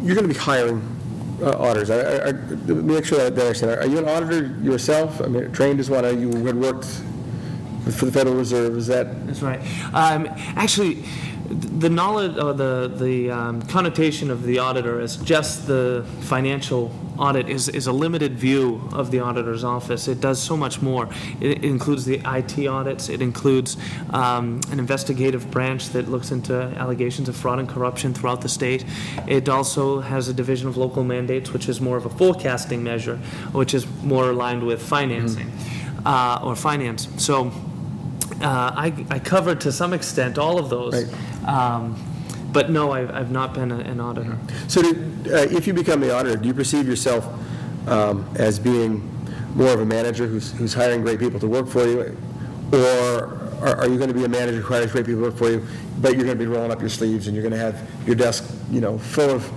you're going to be hiring auditors. Let me make sure that I understand. Are you an auditor yourself? I mean, trained as one? You had worked for the Federal Reserve. Is that? That's right. Actually, the knowledge or the connotation of the auditor as just the financial audit is a limited view of the auditor's office. It does so much more. It includes the IT audits. It includes an investigative branch that looks into allegations of fraud and corruption throughout the state. It also has a division of local mandates, which is more of a forecasting measure, which is more aligned with financing or finance. So I covered to some extent all of those. Right. But no, I've not been an auditor. So if you become the auditor, do you perceive yourself as being more of a manager who's hiring great people to work for you? Or are you going to be a manager who hires great people to work for you, but you're going to be rolling up your sleeves and you're going to have your desk, full of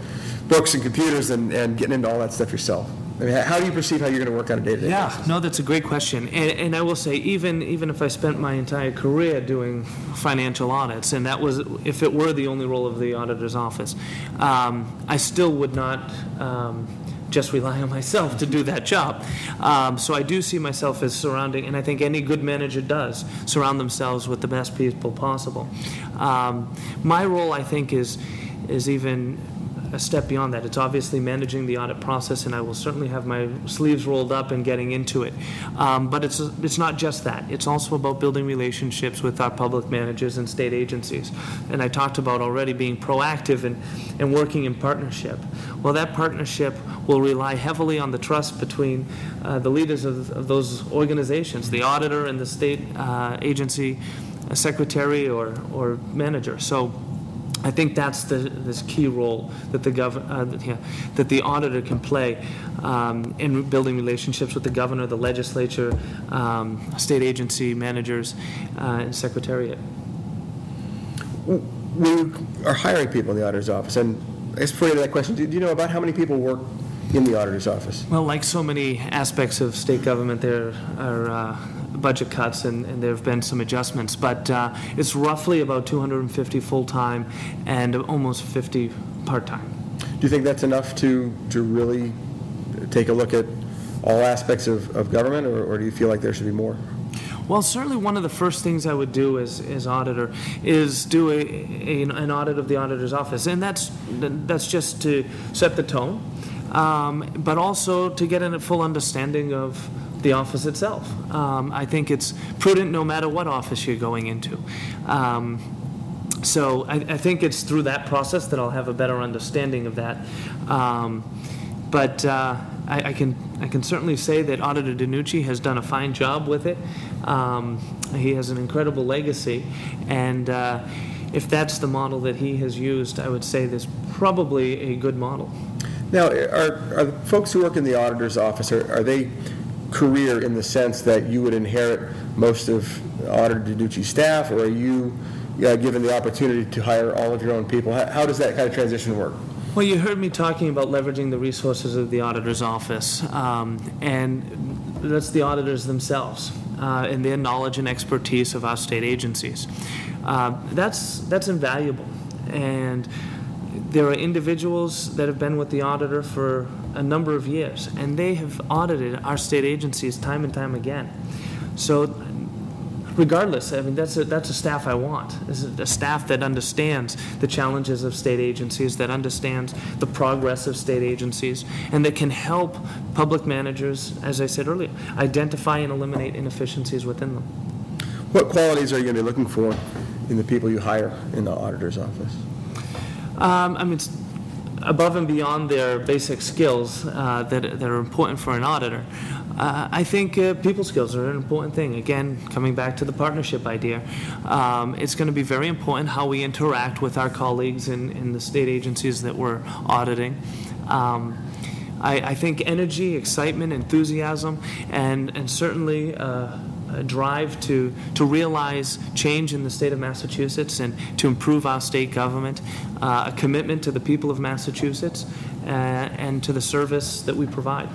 books and computers and getting into all that stuff yourself? I mean, how do you perceive how you're going to work on a day-to-day basis? No, that's a great question. And I will say, even if I spent my entire career doing financial audits, and that was, if it were the only role of the auditor's office, I still would not just rely on myself to do that job. So I do see myself as surrounding, and I think any good manager does, surround themselves with the best people possible. My role, I think, is even a step beyond that. It's obviously managing the audit process, and I will certainly have my sleeves rolled up and getting into it. But it's not just that. It's also about building relationships with our public managers and state agencies. And I talked about already being proactive and working in partnership. Well, that partnership will rely heavily on the trust between the leaders of those organizations, the auditor and the state agency secretary or manager. So I think that's this key role that that the auditor can play in building relationships with the governor, the legislature, state agency managers, and secretariat. When you are hiring people in the auditor's office, and I guess before you answer that question, do you know about how many people work in the auditor's office? Well, like so many aspects of state government, there are budget cuts, and there have been some adjustments, but it's roughly about 250 full-time and almost 50 part-time. Do you think that's enough to really take a look at all aspects of government, or do you feel like there should be more? Well, certainly one of the first things I would do as auditor is do an audit of the auditor's office, and that's just to set the tone, but also to get a full understanding of the office itself. I think it's prudent no matter what office you're going into. So I think it's through that process that I'll have a better understanding of that. But I can certainly say that Auditor DiNucci has done a fine job with it. He has an incredible legacy, and if that's the model that he has used, I would say there's probably a good model. Now, are the folks who work in the auditor's office, are they career in the sense that you would inherit most of Auditor DiNucci's staff, or are you given the opportunity to hire all of your own people? How does that kind of transition work? Well, you heard me talking about leveraging the resources of the auditor's office, and that's the auditors themselves and their knowledge and expertise of our state agencies. That's invaluable, and there are individuals that have been with the auditor for a number of years, and they have audited our state agencies time and time again. So regardless, I mean, that's a staff I want. This is a staff that understands the challenges of state agencies, that understands the progress of state agencies, and that can help public managers, as I said earlier, identify and eliminate inefficiencies within them. What qualities are you going to be looking for in the people you hire in the auditor's office? I mean, it's above and beyond their basic skills that are important for an auditor. I think people skills are an important thing. Again, coming back to the partnership idea, it's going to be very important how we interact with our colleagues in the state agencies that we're auditing. I think energy, excitement, enthusiasm, and certainly a drive to realize change in the state of Massachusetts and to improve our state government, a commitment to the people of Massachusetts and to the service that we provide.